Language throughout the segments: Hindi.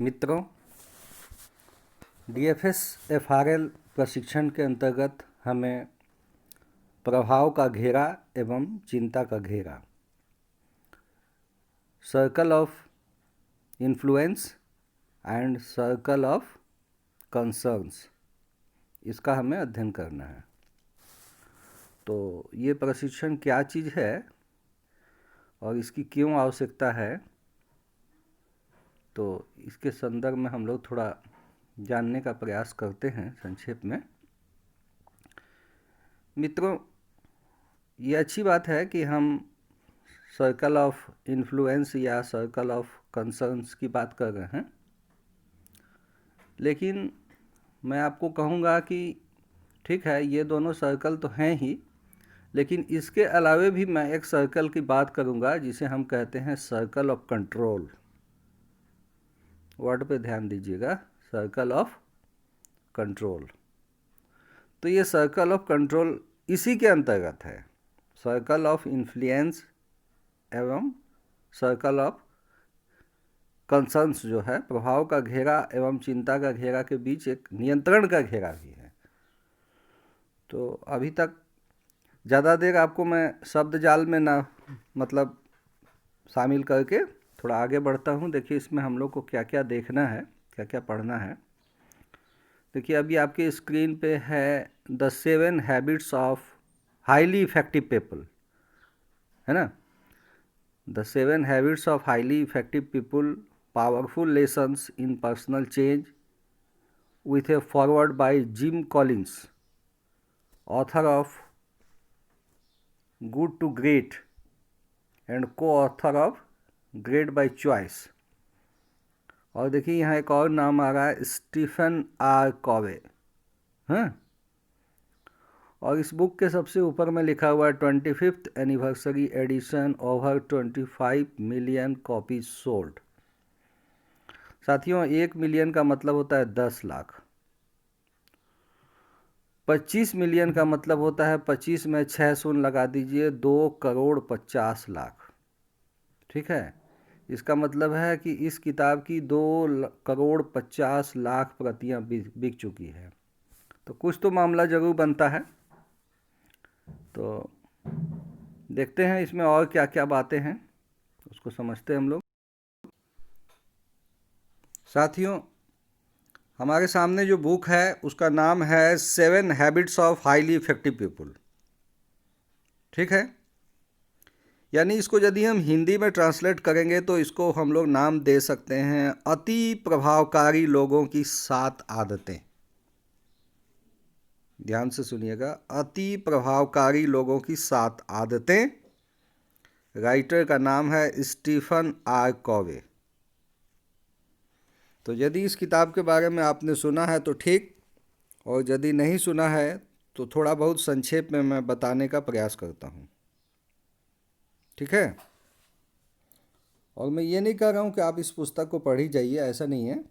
मित्रों, डीएफएस एफआरएल प्रशिक्षण के अंतर्गत हमें प्रभाव का घेरा एवं चिंता का घेरा, circle of influence and circle of concerns, इसका हमें अध्ययन करना है। तो ये प्रशिक्षण क्या चीज़ है और इसकी क्यों आवश्यकता है, तो इसके संदर्भ में हम लोग थोड़ा जानने का प्रयास करते हैं संक्षेप में। मित्रों, ये अच्छी बात है कि हम सर्कल ऑफ इन्फ्लुएंस या सर्कल ऑफ कंसर्न्स की बात कर रहे हैं, लेकिन मैं आपको कहूँगा कि ठीक है, ये दोनों सर्कल तो हैं ही, लेकिन इसके अलावे भी मैं एक सर्कल की बात करूँगा जिसे हम कहते हैं सर्कल ऑफ कंट्रोल। वर्ड पे ध्यान दीजिएगा, सर्कल ऑफ कंट्रोल। तो ये सर्कल ऑफ कंट्रोल इसी के अंतर्गत है। सर्कल ऑफ इन्फ्लुएंस एवं सर्कल ऑफ कंसर्न्स जो है, प्रभाव का घेरा एवं चिंता का घेरा के बीच एक नियंत्रण का घेरा भी है। तो अभी तक ज़्यादा देर आपको मैं शब्द जाल में ना शामिल करके थोड़ा आगे बढ़ता हूँ। देखिए, इसमें हम लोग को क्या क्या देखना है, क्या क्या पढ़ना है। देखिए, अभी आपके स्क्रीन पे है the 7 habits of highly effective people, है ना। The 7 habits of highly effective people, powerful lessons in personal change, with a foreword by Jim Collins, author of Good to Great and co-author of Great by Choice। और देखिए, यहाँ एक और नाम आ रहा है, स्टीफन आर कॉवे, हाँ। और इस बुक के सबसे ऊपर में लिखा हुआ है 25th anniversary edition, over 25 million copies sold. साथियों, 1 मिलियन का मतलब होता है 10 लाख। 25 मिलियन का मतलब होता है, 25 में 6 शून्य लगा दीजिए, 2 करोड़ 50 लाख। ठीक है, इसका मतलब है कि इस किताब की 2 करोड़ 50 लाख प्रतियां बिक चुकी है। तो कुछ तो मामला जरूर बनता है। तो देखते हैं इसमें और क्या क्या बातें हैं, उसको समझते हैं हम लोग। साथियों, हमारे सामने जो बुक है उसका नाम है 7 habits of highly effective people. ठीक है, यानी इसको यदि हम हिंदी में ट्रांसलेट करेंगे तो इसको हम लोग नाम दे सकते हैं अति प्रभावकारी लोगों की 7 आदतें। ध्यान से सुनिएगा, अति प्रभावकारी लोगों की 7 आदतें। राइटर का नाम है स्टीफन आर कॉवे। तो यदि इस किताब के बारे में आपने सुना है तो ठीक, और यदि नहीं सुना है तो थोड़ा बहुत संक्षेप में मैं बताने का प्रयास करता हूँ। ठीक है, और मैं ये नहीं कह रहा हूँ कि आप इस पुस्तक को पढ़ ही जाइए, ऐसा नहीं है।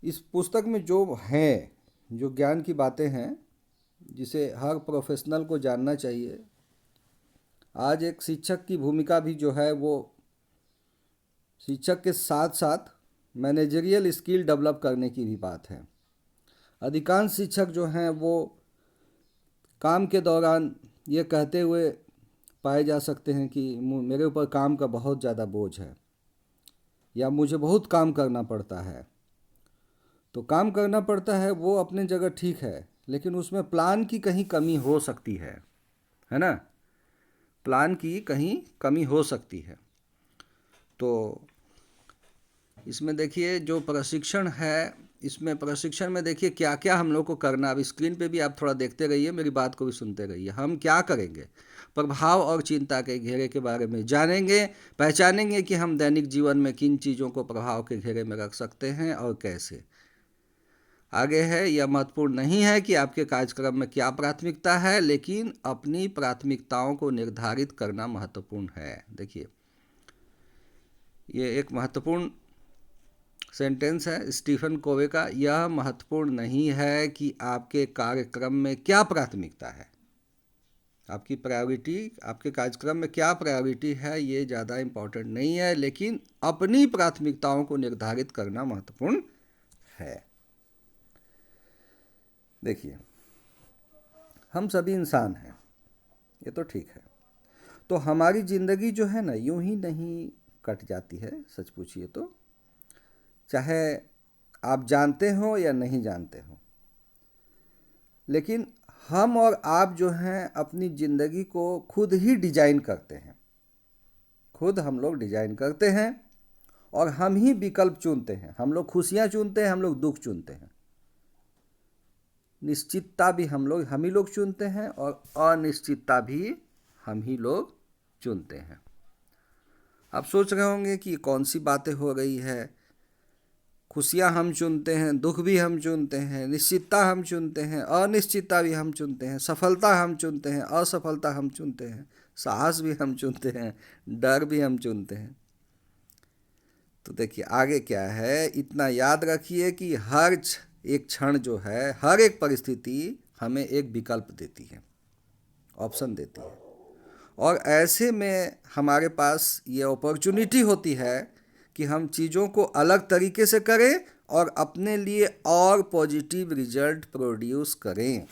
इस पुस्तक में जो हैं, जो ज्ञान की बातें हैं, जिसे हर प्रोफेशनल को जानना चाहिए। आज एक शिक्षक की भूमिका भी जो है वो शिक्षक के साथ साथ मैनेजरियल स्किल डेवलप करने की भी बात है। अधिकांश शिक्षक जो हैं वो काम के दौरान ये कहते हुए पाए जा सकते हैं कि मेरे ऊपर काम का बहुत ज़्यादा बोझ है या मुझे बहुत काम करना पड़ता है। तो काम करना पड़ता है वो अपने जगह ठीक है, लेकिन उसमें प्लान की कहीं कमी हो सकती है ना। प्लान की कहीं कमी हो सकती है। तो इसमें देखिए जो प्रशिक्षण है, इसमें प्रशिक्षण में देखिए क्या क्या हम लोग को करना। अब स्क्रीन पे भी आप थोड़ा देखते रहिए, मेरी बात को भी सुनते रहिए। हम क्या करेंगे, प्रभाव और चिंता के घेरे के बारे में जानेंगे, पहचानेंगे कि हम दैनिक जीवन में किन चीज़ों को प्रभाव के घेरे में रख सकते हैं और कैसे। आगे है, यह महत्वपूर्ण नहीं है कि आपके कार्यक्रम में क्या प्राथमिकता है, लेकिन अपनी प्राथमिकताओं को निर्धारित करना महत्वपूर्ण है। देखिए, ये एक महत्वपूर्ण सेंटेंस है स्टीफन कोवे का। यह महत्वपूर्ण नहीं है कि आपके कार्यक्रम में क्या प्राथमिकता है, आपकी प्रायोरिटी, आपके कार्यक्रम में क्या प्रायोरिटी है ये ज़्यादा इम्पोर्टेंट नहीं है, लेकिन अपनी प्राथमिकताओं को निर्धारित करना महत्वपूर्ण है। देखिए, हम सभी इंसान हैं, ये तो ठीक है। तो हमारी ज़िंदगी जो है ना, यूं ही नहीं कट जाती है, सच पूछिए तो। चाहे आप जानते हो या नहीं जानते हो, लेकिन हम और आप जो हैं अपनी ज़िंदगी को खुद ही डिजाइन करते हैं। खुद हम लोग डिजाइन करते हैं और हम ही विकल्प चुनते हैं। हम लोग खुशियां चुनते हैं, हम लोग दुख चुनते हैं। निश्चितता भी हम ही लोग चुनते हैं और अनिश्चितता भी हम ही लोग चुनते हैं। आप सोच रहे होंगे कि कौन सी बातें हो रही है। खुशियां हम चुनते हैं, दुख भी हम चुनते हैं, निश्चितता हम चुनते हैं, अनिश्चितता भी हम चुनते हैं, सफलता हम चुनते हैं, असफलता हम चुनते हैं, साहस भी हम चुनते हैं, डर भी हम चुनते हैं। तो देखिए आगे क्या है, इतना याद रखिए कि एक क्षण जो है, हर एक परिस्थिति हमें एक विकल्प देती है, ऑप्शन देती है। और ऐसे में हमारे पास ये अपॉर्चुनिटी होती है कि हम चीज़ों को अलग तरीके से करें और अपने लिए और पॉजिटिव रिजल्ट प्रोड्यूस करें।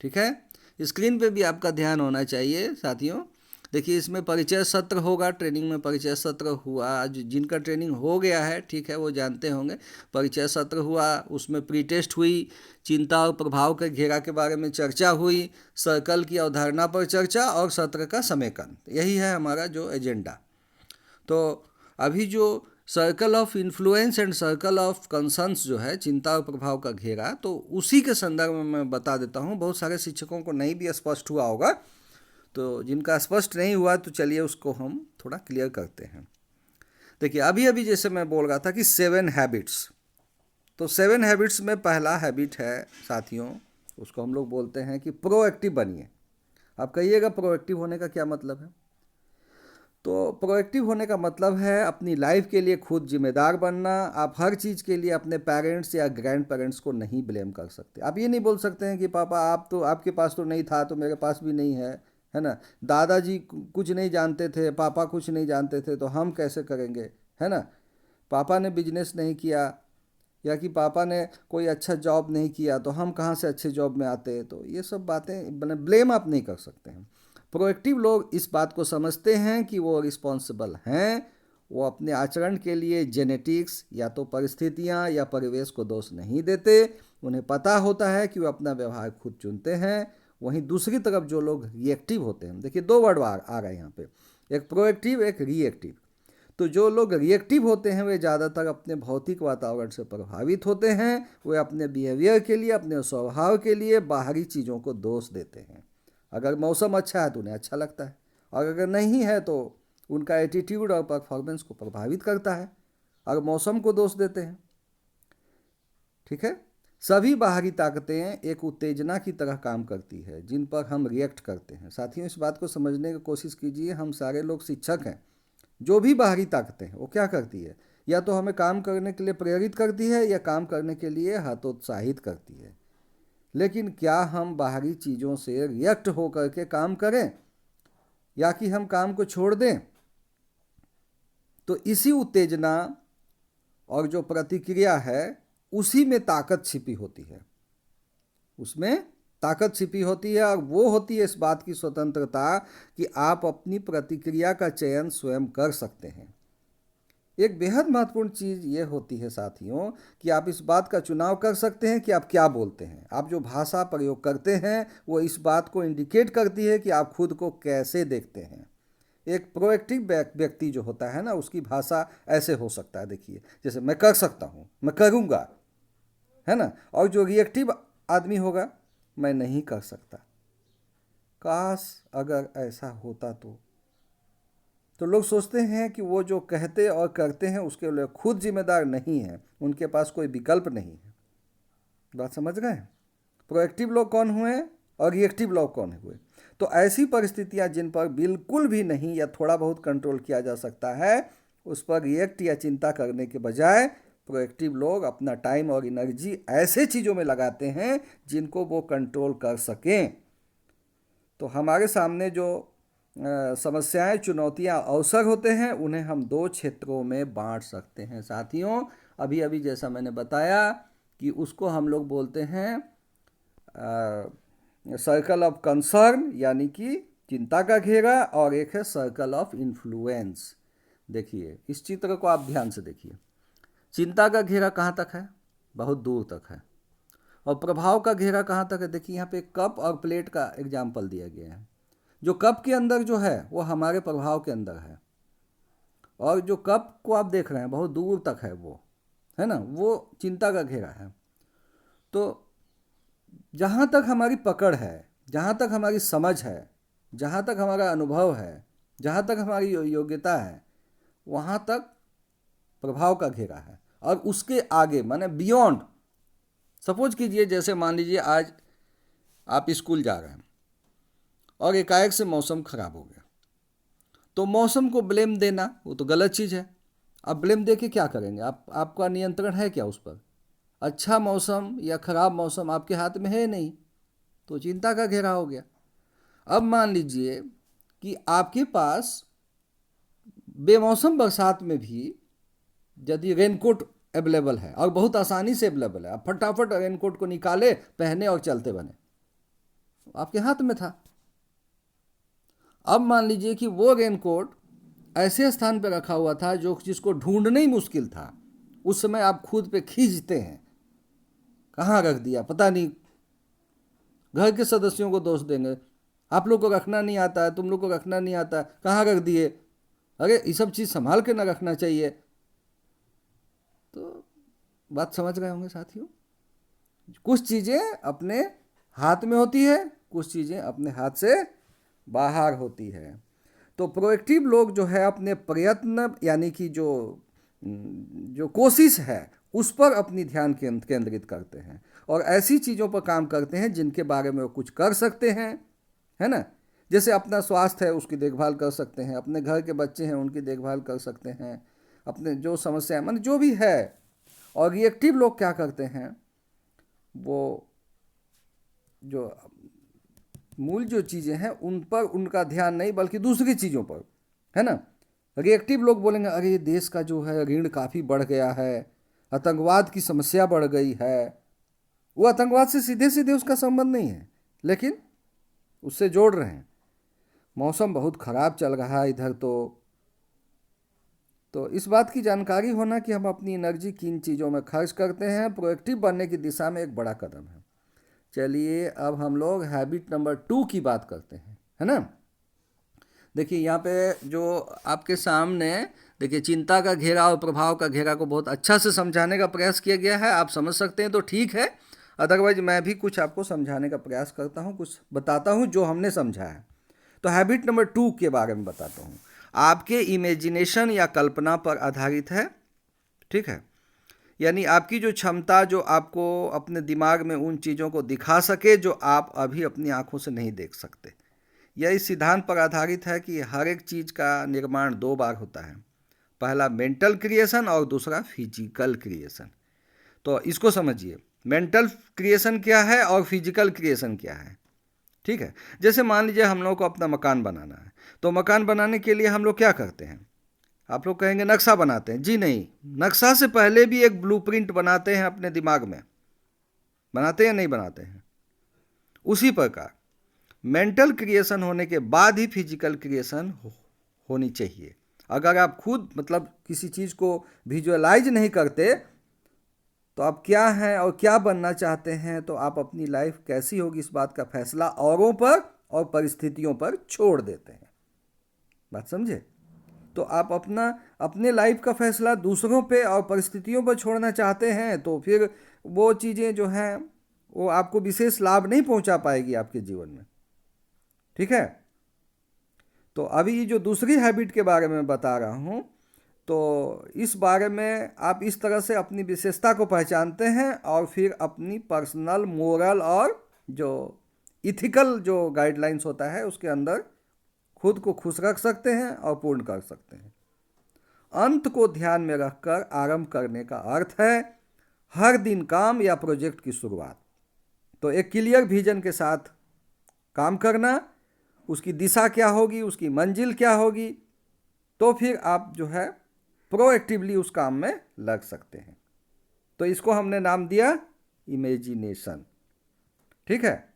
ठीक है, स्क्रीन पे भी आपका ध्यान होना चाहिए साथियों। देखिए, इसमें परिचय सत्र होगा, ट्रेनिंग में परिचय सत्र हुआ। आज जिनका ट्रेनिंग हो गया है, ठीक है, वो जानते होंगे। परिचय सत्र हुआ, उसमें प्री टेस्ट हुई, चिंता और प्रभाव के घेरा के बारे में चर्चा हुई, सर्कल की अवधारणा पर चर्चा और सत्र का समेकन। यही है हमारा जो एजेंडा। तो अभी जो circle of influence and circle of concerns जो है, चिंता और प्रभाव का घेरा, तो उसी के संदर्भ में मैं बता देता हूँ। बहुत सारे शिक्षकों को नहीं भी स्पष्ट हुआ होगा, तो जिनका स्पष्ट नहीं हुआ तो चलिए उसको हम थोड़ा क्लियर करते हैं। देखिए, अभी अभी जैसे मैं बोल रहा था कि 7 हैबिट्स, तो 7 हैबिट्स में पहला हैबिट है साथियों, उसको हम लोग बोलते हैं कि प्रोएक्टिव बनिए। आप कहिएगा प्रोएक्टिव होने का क्या मतलब है? तो प्रोएक्टिव होने का मतलब है अपनी लाइफ के लिए खुद जिम्मेदार बनना। आप हर चीज़ के लिए अपने पेरेंट्स या ग्रैंड पेरेंट्स को नहीं ब्लेम कर सकते। आप ये नहीं बोल सकते हैं कि पापा आप तो, आपके पास तो नहीं था तो मेरे पास भी नहीं है ना। दादाजी कुछ नहीं जानते थे, पापा कुछ नहीं जानते थे, तो हम कैसे करेंगे, है ना। पापा ने बिजनेस नहीं किया या कि पापा ने कोई अच्छा जॉब नहीं किया तो हम कहाँ से अच्छे जॉब में आते। तो ये सब बातें ब्लेम आप नहीं कर सकते हैं। प्रोएक्टिव लोग इस बात को समझते हैं कि वो रिस्पॉन्सिबल हैं। वो अपने आचरण के लिए जेनेटिक्स या तो परिस्थितियाँ या परिवेश को दोष नहीं देते। उन्हें पता होता है कि वो अपना व्यवहार खुद चुनते हैं। वहीं दूसरी तरफ जो लोग रिएक्टिव होते हैं, देखिए 2 वर्ड आ रहे हैं यहाँ पे, एक प्रोएक्टिव एक रिएक्टिव। तो जो लोग रिएक्टिव होते हैं वे ज़्यादातर अपने भौतिक वातावरण से प्रभावित होते हैं। वे अपने बिहेवियर के लिए, अपने स्वभाव के लिए बाहरी चीज़ों को दोष देते हैं। अगर मौसम अच्छा है तो उन्हें अच्छा लगता है, और अगर नहीं है तो उनका एटीट्यूड और परफॉर्मेंस को प्रभावित करता है, और मौसम को दोष देते हैं। ठीक है, सभी बाहरी ताकतें एक उत्तेजना की तरह काम करती है जिन पर हम रिएक्ट करते हैं। साथियों, इस बात को समझने की कोशिश कीजिए, हम सारे लोग शिक्षक हैं। जो भी बाहरी ताकतें हैं वो क्या करती है, या तो हमें काम करने के लिए प्रेरित करती है या काम करने के लिए हतोत्साहित करती है। लेकिन क्या हम बाहरी चीज़ों से रिएक्ट होकर के काम करें या कि हम काम को छोड़ दें? तो इसी उत्तेजना और जो प्रतिक्रिया है उसी में ताकत छिपी होती है, उसमें ताकत छिपी होती है। और वो होती है इस बात की स्वतंत्रता कि आप अपनी प्रतिक्रिया का चयन स्वयं कर सकते हैं। एक बेहद महत्वपूर्ण चीज़ ये होती है साथियों कि आप इस बात का चुनाव कर सकते हैं कि आप क्या बोलते हैं। आप जो भाषा प्रयोग करते हैं वो इस बात को इंडिकेट करती है कि आप खुद को कैसे देखते हैं। एक प्रोएक्टिव व्यक्ति जो होता है ना, उसकी भाषा ऐसे हो सकता है, देखिए, जैसे मैं कर सकता हूँ, मैं करूँगा, है ना। और जो रिएक्टिव आदमी होगा, मैं नहीं कर सकता, काश अगर ऐसा होता तो लोग सोचते हैं कि वो जो कहते और करते हैं उसके लिए खुद जिम्मेदार नहीं है, उनके पास कोई विकल्प नहीं है। बात समझ गए? प्रोएक्टिव लोग कौन हुए और रिएक्टिव लोग कौन हुए? तो ऐसी परिस्थितियां जिन पर बिल्कुल भी नहीं या थोड़ा बहुत कंट्रोल किया जा सकता है, उस पर रिएक्ट या चिंता करने के बजाय प्रोएक्टिव लोग अपना टाइम और एनर्जी ऐसे चीज़ों में लगाते हैं जिनको वो कंट्रोल कर सकें। तो हमारे सामने जो समस्याएं, चुनौतियां, अवसर होते हैं, उन्हें हम दो क्षेत्रों में बांट सकते हैं साथियों। अभी अभी जैसा मैंने बताया कि उसको हम लोग बोलते हैं सर्कल ऑफ कंसर्न यानी कि चिंता का घेरा, और एक है सर्कल ऑफ इन्फ्लुएंस। देखिए इस चित्र को आप ध्यान से देखिए। चिंता का घेरा कहाँ तक है? बहुत दूर तक है। और प्रभाव का घेरा कहाँ तक है? देखिए यहाँ पे कप और प्लेट का एग्जाम्पल दिया गया है। जो कप के अंदर जो है वो हमारे प्रभाव के अंदर है, और जो कप को आप देख रहे हैं बहुत दूर तक है, वो है ना, वो चिंता का घेरा है। तो जहाँ तक हमारी पकड़ है, जहाँ तक हमारी समझ है, जहाँ तक हमारा अनुभव है, जहाँ तक हमारी योग्यता है, वहाँ तक प्रभाव का घेरा है। और उसके आगे माने बियॉन्ड, सपोज कीजिए जैसे मान लीजिए आज आप स्कूल जा रहे हैं और एकाएक से मौसम खराब हो गया, तो मौसम को ब्लेम देना वो तो गलत चीज़ है। आप ब्लेम दे के क्या करेंगे? आपका नियंत्रण है क्या उस पर? अच्छा मौसम या खराब मौसम आपके हाथ में है नहीं, तो चिंता का घेरा हो गया। अब मान लीजिए कि आपके पास बेमौसम बरसात में भी यदि रेनकोट अवेलेबल है और बहुत आसानी से अवेलेबल है, आप फटाफट रेनकोट को निकाले, पहने और चलते बने, आपके हाथ में था। अब मान लीजिए कि वो रेनकोट ऐसे स्थान पर रखा हुआ था जो जिसको ढूंढना ही मुश्किल था। उस समय आप खुद पे खींचते हैं, कहाँ रख दिया पता नहीं, घर के सदस्यों को दोष देंगे, आप लोग को रखना नहीं आता है, तुम लोग को रखना नहीं आता, कहाँ रख दिए, अरे ये सब चीज़ संभाल के ना रखना चाहिए। तो बात समझ रहे होंगे साथियों। कुछ चीज़ें अपने हाथ में होती है, कुछ चीज़ें अपने हाथ से बाहर होती है। तो प्रोएक्टिव लोग जो है अपने प्रयत्न यानी कि जो जो कोशिश है उस पर अपनी ध्यान केंद्रित करते हैं और ऐसी चीज़ों पर काम करते हैं जिनके बारे में वो कुछ कर सकते हैं, है ना। जैसे अपना स्वास्थ्य है उसकी देखभाल कर सकते हैं, अपने घर के बच्चे हैं उनकी देखभाल कर सकते हैं, अपने जो समस्या मतलब जो भी है। और रिएक्टिव लोग क्या करते हैं, वो जो मूल जो चीज़ें हैं उन पर उनका ध्यान नहीं बल्कि दूसरी चीज़ों पर, है ना। रिएक्टिव लोग बोलेंगे अरे ये देश का जो है ऋण काफ़ी बढ़ गया है, आतंकवाद की समस्या बढ़ गई है। वो आतंकवाद से सीधे सीधे उसका संबंध नहीं है लेकिन उससे जोड़ रहे हैं। मौसम बहुत ख़राब चल रहा है इधर, तो इस बात की जानकारी होना कि हम अपनी एनर्जी किन चीज़ों में खर्च करते हैं प्रोएक्टिव बनने की दिशा में एक बड़ा कदम है। चलिए अब हम लोग हैबिट नंबर 2 की बात करते हैं, है ना। देखिए यहाँ पे जो आपके सामने देखिए चिंता का घेरा और प्रभाव का घेरा को बहुत अच्छा से समझाने का प्रयास किया गया है। आप समझ सकते हैं तो ठीक है, अदरवाइज मैं भी कुछ आपको समझाने का प्रयास करता हूँ, कुछ बताता हूँ जो हमने समझा है। तो हैबिट नंबर 2 के बारे में बताता हूँ। आपके इमेजिनेशन या कल्पना पर आधारित है, ठीक है। यानी आपकी जो क्षमता जो आपको अपने दिमाग में उन चीज़ों को दिखा सके जो आप अभी अपनी आंखों से नहीं देख सकते। यह इस सिद्धांत पर आधारित है कि हर एक चीज़ का निर्माण 2 बार होता है, पहला मेंटल क्रिएशन और दूसरा फिजिकल क्रिएशन। तो इसको समझिए, मेंटल क्रिएशन क्या है और फिजिकल क्रिएशन क्या है, ठीक है। जैसे मान लीजिए हम लोग को अपना मकान बनाना है, तो मकान बनाने के लिए हम लोग क्या करते हैं? आप लोग कहेंगे नक्शा बनाते हैं। जी नहीं, नक्शा से पहले भी एक ब्लूप्रिंट बनाते हैं अपने दिमाग में, बनाते हैं नहीं बनाते हैं। उसी प्रकार मेंटल क्रिएशन होने के बाद ही फिजिकल क्रिएशन होनी चाहिए। अगर आप खुद मतलब किसी चीज़ को विजुअलाइज नहीं करते तो आप क्या हैं और क्या बनना चाहते हैं, तो आप अपनी लाइफ कैसी होगी इस बात का फैसला औरों पर और परिस्थितियों पर छोड़ देते हैं। बात समझे? तो आप अपने लाइफ का फैसला दूसरों पे और परिस्थितियों पर छोड़ना चाहते हैं तो फिर वो चीज़ें जो हैं वो आपको विशेष लाभ नहीं पहुंचा पाएगी आपके जीवन में, ठीक है। तो अभी जो दूसरी हैबिट के बारे में बता रहा हूँ, तो इस बारे में आप इस तरह से अपनी विशेषता को पहचानते हैं और फिर अपनी पर्सनल मोरल और जो इथिकल जो गाइडलाइंस होता है उसके अंदर खुद को खुश रख सकते हैं और पूर्ण कर सकते हैं। अंत को ध्यान में रखकर आरंभ करने का अर्थ है हर दिन काम या प्रोजेक्ट की शुरुआत। तो एक क्लियर विजन के साथ काम करना, उसकी दिशा क्या होगी, उसकी मंजिल क्या होगी, तो फिर आप जो है प्रोएक्टिवली उस काम में लग सकते हैं। तो इसको हमने नाम दिया इमेजिनेशन। ठीक है।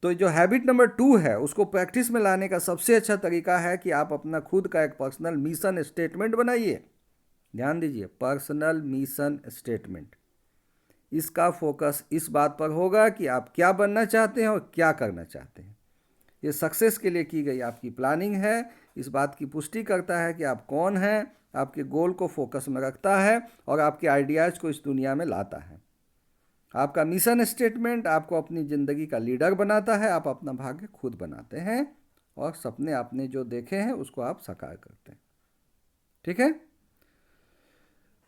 तो जो हैबिट नंबर 2 है उसको प्रैक्टिस में लाने का सबसे अच्छा तरीका है कि आप अपना खुद का एक पर्सनल मिशन स्टेटमेंट बनाइए। ध्यान दीजिए, पर्सनल मिशन स्टेटमेंट। इसका फोकस इस बात पर होगा कि आप क्या बनना चाहते हैं और क्या करना चाहते हैं। ये सक्सेस के लिए की गई आपकी प्लानिंग है। इस बात की पुष्टि करता है कि आप कौन हैं, आपके गोल को फोकस में रखता है और आपके आइडियाज़ को इस दुनिया में लाता है। आपका मिशन स्टेटमेंट आपको अपनी ज़िंदगी का लीडर बनाता है। आप अपना भाग्य खुद बनाते हैं और सपने आपने जो देखे हैं उसको आप साकार करते हैं। ठीक है।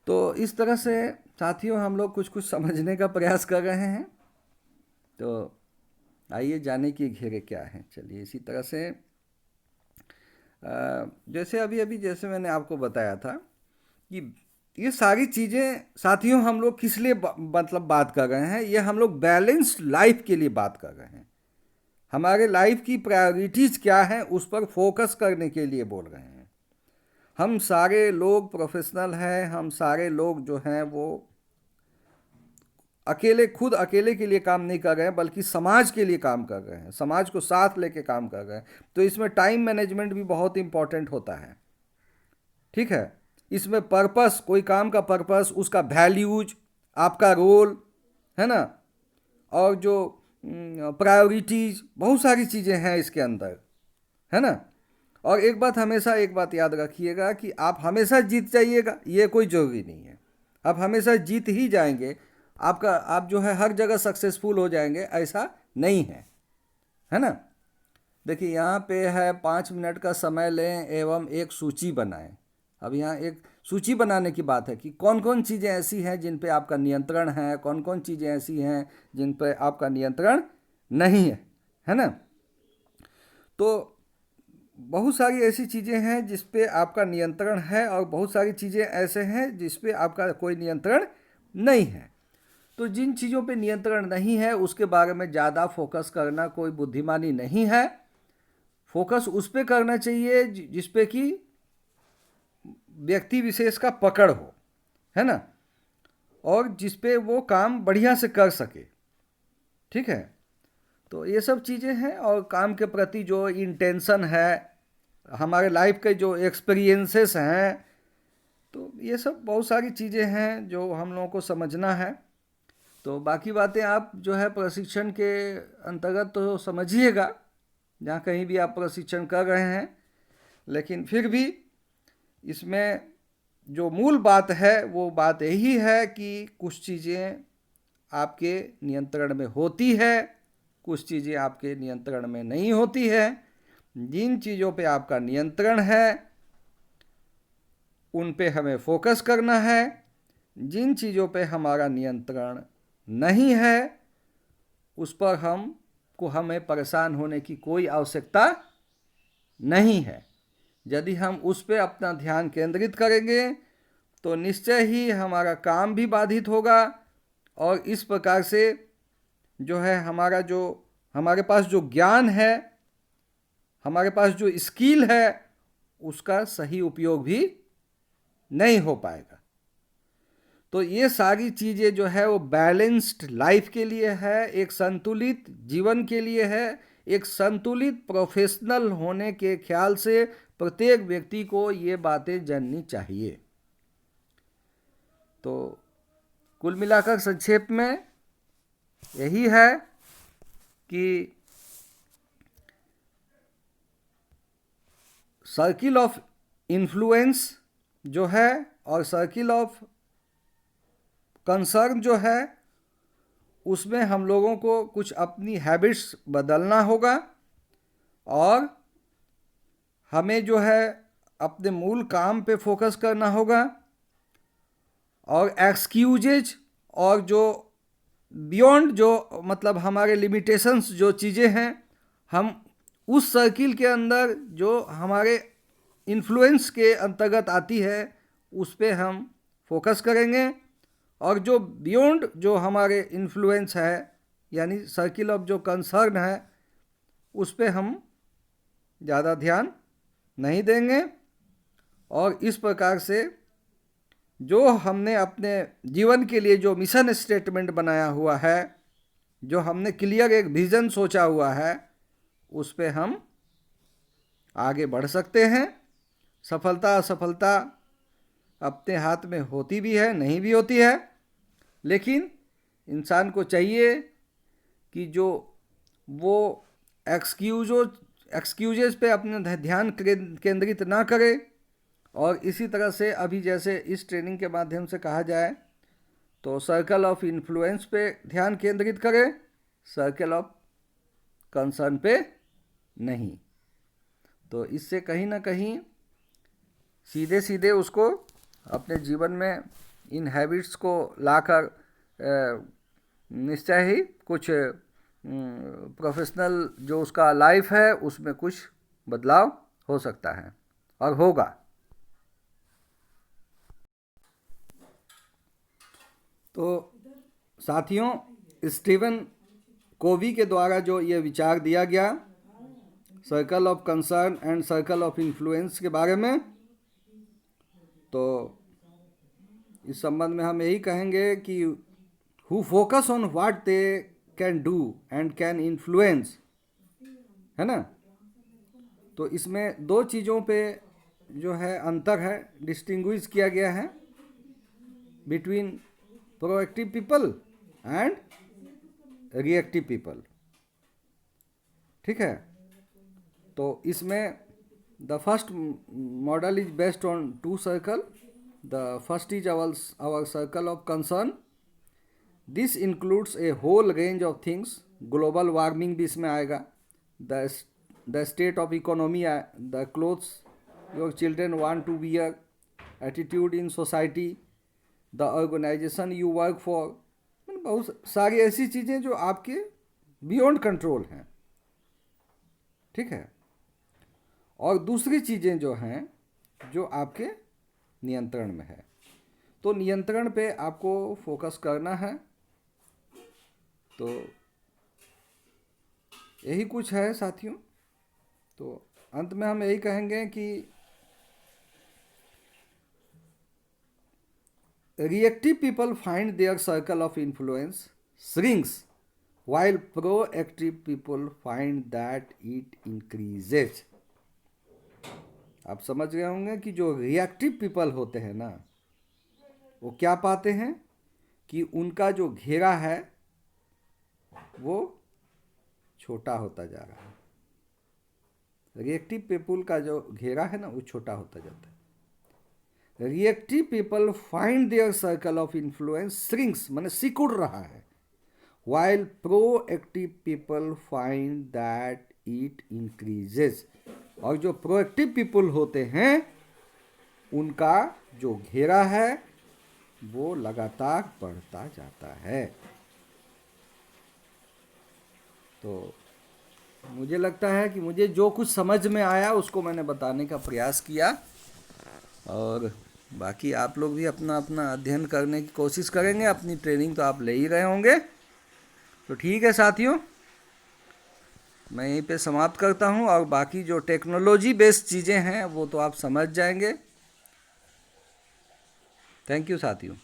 तो इस तरह से साथियों हम लोग कुछ कुछ समझने का प्रयास कर रहे हैं। तो आइए जाने की घेरे क्या है। चलिए इसी तरह से जैसे अभी जैसे मैंने आपको बताया था कि ये सारी चीज़ें साथियों हम लोग किस लिए मतलब बात कर रहे हैं, ये हम लोग बैलेंस्ड लाइफ के लिए बात कर रहे हैं। हमारे लाइफ की प्रायोरिटीज़ क्या हैं उस पर फोकस करने के लिए बोल रहे हैं। हम सारे लोग प्रोफेशनल हैं, हम सारे लोग जो हैं वो खुद अकेले के लिए काम नहीं कर रहे हैं बल्कि समाज के लिए काम कर रहे हैं, समाज को साथ लेके काम कर रहे हैं। तो इसमें टाइम मैनेजमेंट भी बहुत इंपॉर्टेंट होता है। ठीक है। इसमें पर्पस, कोई काम का पर्पस, उसका वैल्यूज, आपका रोल है ना, और जो प्रायोरिटीज, बहुत सारी चीज़ें हैं इसके अंदर, है ना। और एक बात याद रखिएगा कि आप हमेशा जीत जाइएगा ये कोई ज़रूरी नहीं है। आप हमेशा जीत ही जाएंगे, आप जो है हर जगह सक्सेसफुल हो जाएंगे, ऐसा नहीं है ना। देखिए यहाँ पे है 5 मिनट का समय लें एवं एक सूची बनाएं। अब यहाँ एक सूची बनाने की बात है कि कौन कौन चीज़ें ऐसी हैं जिन पे आपका नियंत्रण है, कौन कौन चीज़ें ऐसी हैं जिन पे आपका नियंत्रण नहीं है ना। तो बहुत सारी ऐसी चीज़ें हैं जिस पे आपका नियंत्रण है और बहुत सारी चीज़ें ऐसे हैं जिस पे आपका कोई नियंत्रण नहीं है। तो जिन चीज़ों पे नियंत्रण नहीं है उसके बारे में ज़्यादा फोकस करना कोई बुद्धिमानी नहीं है। फोकस उस पे करना चाहिए जिस पे कि व्यक्ति विशेष का पकड़ हो, है ना, और जिस पे वो काम बढ़िया से कर सके। ठीक है। तो ये सब चीज़ें हैं। और काम के प्रति जो इंटेंशन है, हमारे लाइफ के जो एक्सपीरियंसेस हैं, तो ये सब बहुत सारी चीज़ें हैं जो हम लोगों को समझना है। तो बाकी बातें आप जो है प्रशिक्षण के अंतर्गत तो समझिएगा जहाँ कहीं भी आप प्रशिक्षण कर रहे हैं। लेकिन फिर भी इसमें जो मूल बात है वो बात यही है कि कुछ चीज़ें आपके नियंत्रण में होती है, कुछ चीज़ें आपके नियंत्रण में नहीं होती है। जिन चीज़ों पे आपका नियंत्रण है उन पे हमें फोकस करना है। जिन चीज़ों पे हमारा नियंत्रण नहीं है उस पर हमें परेशान होने की कोई आवश्यकता नहीं है। यदि हम उस पर अपना ध्यान केंद्रित करेंगे तो निश्चय ही हमारा काम भी बाधित होगा और इस प्रकार से जो है हमारे पास जो ज्ञान है, हमारे पास जो स्किल है, उसका सही उपयोग भी नहीं हो पाएगा। तो ये सारी चीज़ें जो है वो बैलेंस्ड लाइफ के लिए है, एक संतुलित जीवन के लिए है, एक संतुलित प्रोफेशनल होने के ख्याल से प्रत्येक व्यक्ति को ये बातें जाननी चाहिए। तो कुल मिलाकर संक्षेप में यही है कि सर्किल ऑफ इन्फ्लुएंस जो है और सर्किल ऑफ कंसर्न जो है उसमें हम लोगों को कुछ अपनी हैबिट्स बदलना होगा और हमें जो है अपने मूल काम पे फोकस करना होगा। और एक्सक्यूजेज और जो बियॉन्ड जो मतलब हमारे लिमिटेशंस जो चीज़ें हैं, हम उस सर्किल के अंदर जो हमारे इन्फ्लुएंस के अंतर्गत आती है उस पे हम फोकस करेंगे। और जो बियॉन्ड जो हमारे इन्फ्लुएंस है यानी सर्किल ऑफ जो कंसर्न है उस पे हम ज़्यादा ध्यान नहीं देंगे। और इस प्रकार से जो हमने अपने जीवन के लिए जो मिशन स्टेटमेंट बनाया हुआ है, जो हमने क्लियर एक विज़न सोचा हुआ है, उस पे हम आगे बढ़ सकते हैं। सफलता असफलता अपने हाथ में होती भी है, नहीं भी होती है, लेकिन इंसान को चाहिए कि जो वो एक्सक्यूजेस पे अपना ध्यान केंद्रित ना करे। और इसी तरह से अभी जैसे इस ट्रेनिंग के माध्यम से कहा जाए तो सर्कल ऑफ इन्फ्लुएंस पे ध्यान केंद्रित करे, सर्कल ऑफ कंसर्न पे नहीं। तो इससे कहीं ना कहीं सीधे सीधे उसको अपने जीवन में इन हैबिट्स को लाकर निश्चय ही कुछ प्रोफेशनल जो उसका लाइफ है उसमें कुछ बदलाव हो सकता है और होगा। तो साथियों, स्टीवन कोवी के द्वारा जो ये विचार दिया गया circle of concern and circle of influence के बारे में, तो इस संबंध में हम यही कहेंगे कि who focus on what they can do and can influence, है ना। तो इसमें दो चीज़ों पे जो है अंतर है, डिस्टिंग्विश किया गया है between proactive people and reactive people, ठीक है। तो इसमें the first model is based on two circle. The first is our circle of concern. This includes a whole range of things, global warming भी इसमें आएगा, the state of economy, the clothes your children want to wear, attitude in society, the organisation you work for, बहुत सारी ऐसी चीज़ें जो आपके बियॉन्ड कंट्रोल हैं, ठीक है। और दूसरी चीज़ें जो हैं जो आपके नियंत्रण में है। तो नियंत्रण पे आपको फोकस करना है। तो यही कुछ है साथियों। तो अंत में हम यही कहेंगे कि reactive people find their circle of influence shrinks while proactive people find that it increases। आप समझ गए होंगे कि जो रिएक्टिव पीपल होते हैं ना, वो क्या पाते हैं कि उनका जो घेरा है वो छोटा होता जा रहा है। रिएक्टिव पीपल का जो घेरा है ना वो छोटा होता जाता है। Reactive people find their circle of influence shrinks, माने सिकुड़ रहा है, while proactive people find that it increases. और जो प्रोएक्टिव पीपल होते हैं उनका जो घेरा है वो लगातार बढ़ता जाता है। तो मुझे लगता है कि मुझे जो कुछ समझ में आया उसको मैंने बताने का प्रयास किया, और बाकी आप लोग भी अपना अपना अध्ययन करने की कोशिश करेंगे। अपनी ट्रेनिंग तो आप ले ही रहे होंगे। तो ठीक है साथियों, मैं यहीं पे समाप्त करता हूँ, और बाकी जो टेक्नोलॉजी बेस्ड चीज़ें हैं वो तो आप समझ जाएंगे। थैंक यू साथियों।